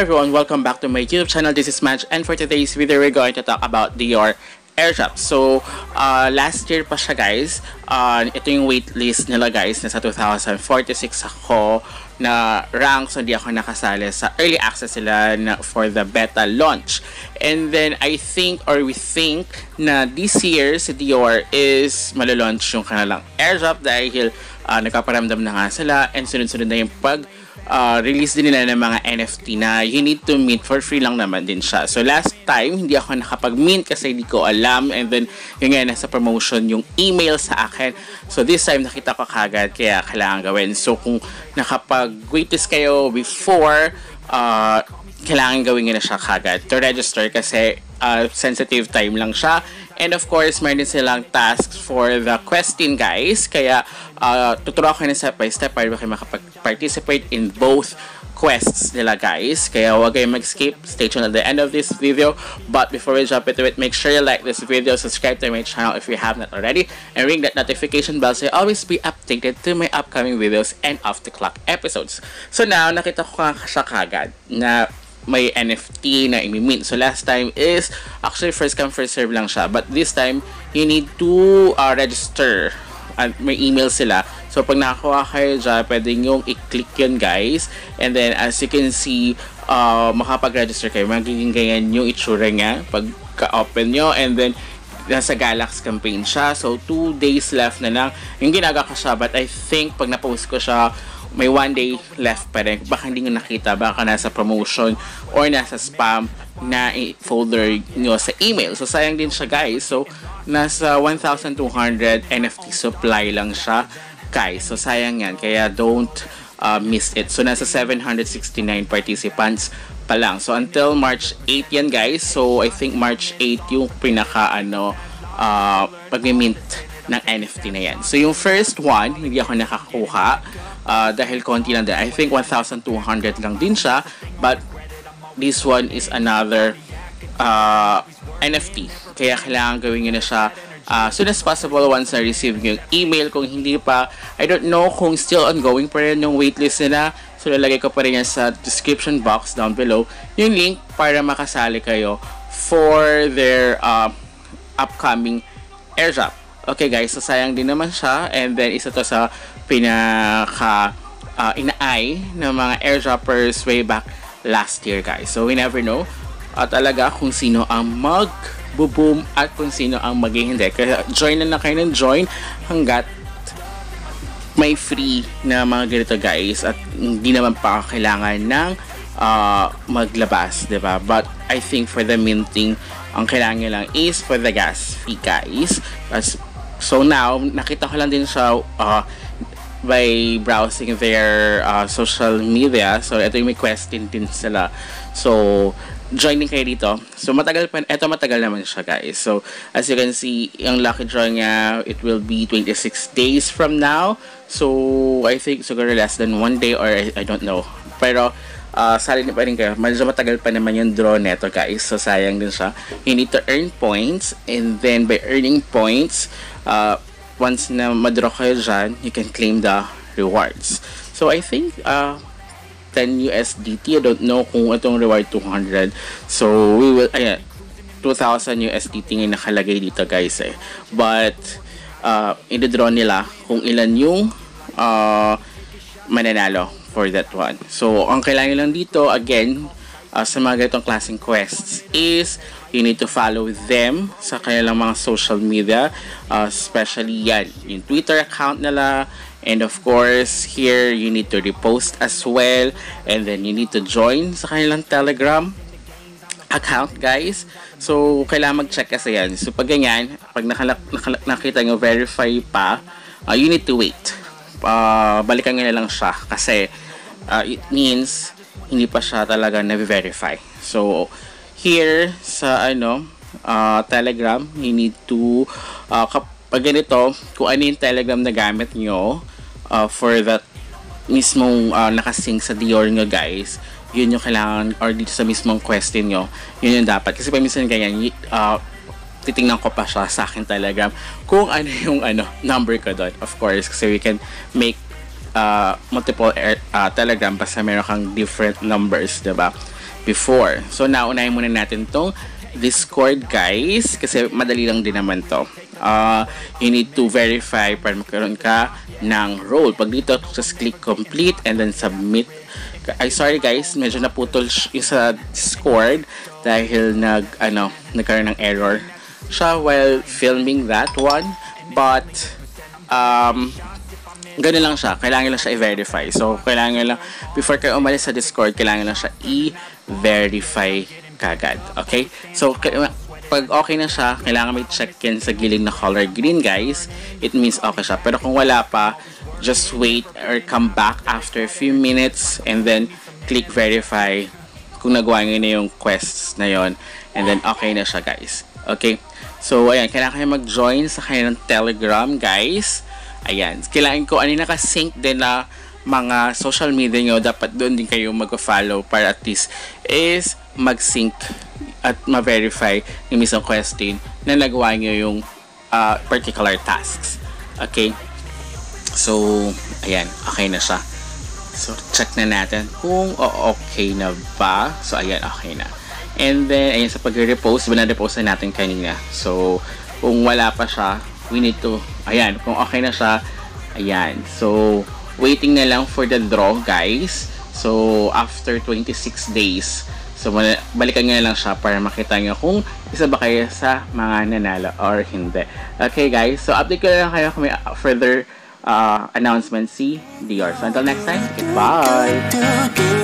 everyone, welcome back to my YouTube channel. This is Madge, and for today's video, we're going to talk about Dior airdrop. So, last year pa siya guys. Ito yung waitlist nila guys. Nasa 2046 ako na rank, so hindi ako nakasali sa early access sila for the beta launch. And then I think, or we think, na this year si Dior is malalaunch yung kanilang airdrop dahil nagpaparamdam na nga sila, and sunod-sunod na yung release din nila ng mga NFT na you need to mint for free lang naman din siya. So last time, hindi ako nakapag-mint kasi hindi ko alam, and then yung nga nasa promotion yung email sa akin. So this time, nakita ko kagad, kaya kailangan gawin. So kung nakapag-waitlist kayo before, kailangan gawin nyo na siya kagad to register kasi sensitive time lang siya. And of course, meron din silang tasks for the question guys. Kaya tuturuan ko na step by step para kayo makapag-participate in both quests nila guys. Kaya huwag kayong mag-skip. Stay tuned at the end of this video. But before we jump into it, make sure you like this video, subscribe to my channel if you have not already, and ring that notification bell so you always be updated to my upcoming videos and off-the-clock episodes. So now, nakita ko siya kagad na may NFT na imi-mint. So last time is actually first come first serve lang siya, but this time you need to register at may email sila. So pag nakakuha kayo dyan, pwede nyo i-click yun guys, and then as you can see, makapag-register kayo, magiging ganyan yung itsura niya pag ka-open nyo, and then nasa Galax campaign siya. So 2 days left na lang yung ginagawa ko siya, but I think pag na-post ko siya, may 1 day left pa rin. Baka hindi nyo nakita, baka nasa promotion or nasa spam na folder nyo sa email. So sayang din siya guys. So nasa 1,200 NFT supply lang siya guys. So sayang yan, kaya don't miss it. So nasa 769 participants pa lang. So until March 8 yan guys. So I think March 8 yung pinaka pag-mint ng NFT na yan. So yung first one, hindi ako nakakuha dahil konti lang din. I think 1,200 lang din siya, but this one is another NFT. Kaya kailangan gawin nyo na siya soon as possible once na-receive yung email. Kung hindi pa, I don't know kung still ongoing pa rin yung waitlist nila. So lalagay ko pa rin yan sa description box down below yung link para makasali kayo for their upcoming airdrop. Okay guys, so sayang din naman siya, and then isa to sa pinaka inaay ng mga airdroppers way back last year guys. So we never know talaga kung sino ang mag-boom at kung sino ang mag-hindi. Kaya join na kayo ng join hanggat may free na mga ganito guys, at hindi naman pa kailangan ng maglabas, diba? But I think for the minting, ang kailangan nyo lang is for the gas fee guys. So now, nakita ko lang din siya by browsing their social media. So ito yung may question din sila. So joining kayo dito. So matagal naman siya guys. So as you can see, yung lucky draw niya, it will be 26 days from now. So I think siguro less than 1 day, or I don't know. Pero sali pa rin kayo. Medyo matagal pa naman yung draw neto guys. So sayang din siya. You need to earn points, and then by earning points, once na madraw kayo dyan, you can claim the rewards. So I think 10 USDT. I don't know kung itong reward 200. So we will, 2,000 USDT yung nakalagay dito guys eh. But i-draw nila kung ilan yung mananalo for that one. So ang kailangan lang dito again sa mga ganitong klaseng quests is you need to follow them sa kanilang mga social media, especially yan, yung Twitter account nila, and of course here you need to repost as well, and then you need to join sa kanilang Telegram account guys. So kailangan mag-check kasi yan. So pag ganyan, pag nakita nyo verify pa, you need to wait. Balikan nyo na lang siya kasi it means hindi pa siya talaga na-verify. So here sa Telegram, you need to kapag ganito, kung ano yung Telegram na gamit nyo for that mismong nakasync sa Dior nyo guys, yun yung kailangan, or dito sa mismong question nyo, yun yung dapat. Kasi pa minsan ganyan, titingnan ko pa siya sa akin Telegram kung ano yung number ko doon, of course, kasi we can make multiple Telegram basta meron kang different numbers, diba? before. So, naunahin muna natin tong Discord, guys, kasi madali lang din naman to. You need to verify para magkaroon ka ng role. Pag dito, just click complete and then submit. Sorry guys, medyo naputol yung sa Discord dahil nagkaroon ng error siya while filming that one. But, ganun lang siya. Kailangan lang siya i-verify. So, kailangan lang, before kayo umalis sa Discord, kailangan lang siya i-verify kagad. Okay? So, pag okay na siya, kailangan may check-in sa gilid na color green, guys. It means okay siya. Pero kung wala pa, just wait or come back after a few minutes and then click verify kung nagawa nyo na yung quests na yon. And then, okay na siya, guys. Okay? So, ayan. Kailangan kayo mag-join sa kanilang Telegram, guys. Ayan. Kailangan ko, nakasync din na mga social media nyo. Dapat doon din kayo mag-follow para at least is mag-sync at ma-verify yung mismong question na nagawa nyo yung particular tasks. Okay? So, ayan. Okay na siya. So, check na natin kung okay na ba. So, ayan. Okay na. And then, ayan, sa pag-repost, na-repost na natin kanina. So, kung wala pa siya, we need to, ayan, kung okay na siya, ayan. So, waiting na lang for the draw, guys. So, after 26 days, so, balikan nyo na lang siya para makita nyo kung isa ba kayo sa mga nanalo or hindi. Okay, guys. So, update ko na lang kayo kung may further announcement si Dior. So, until next time, goodbye!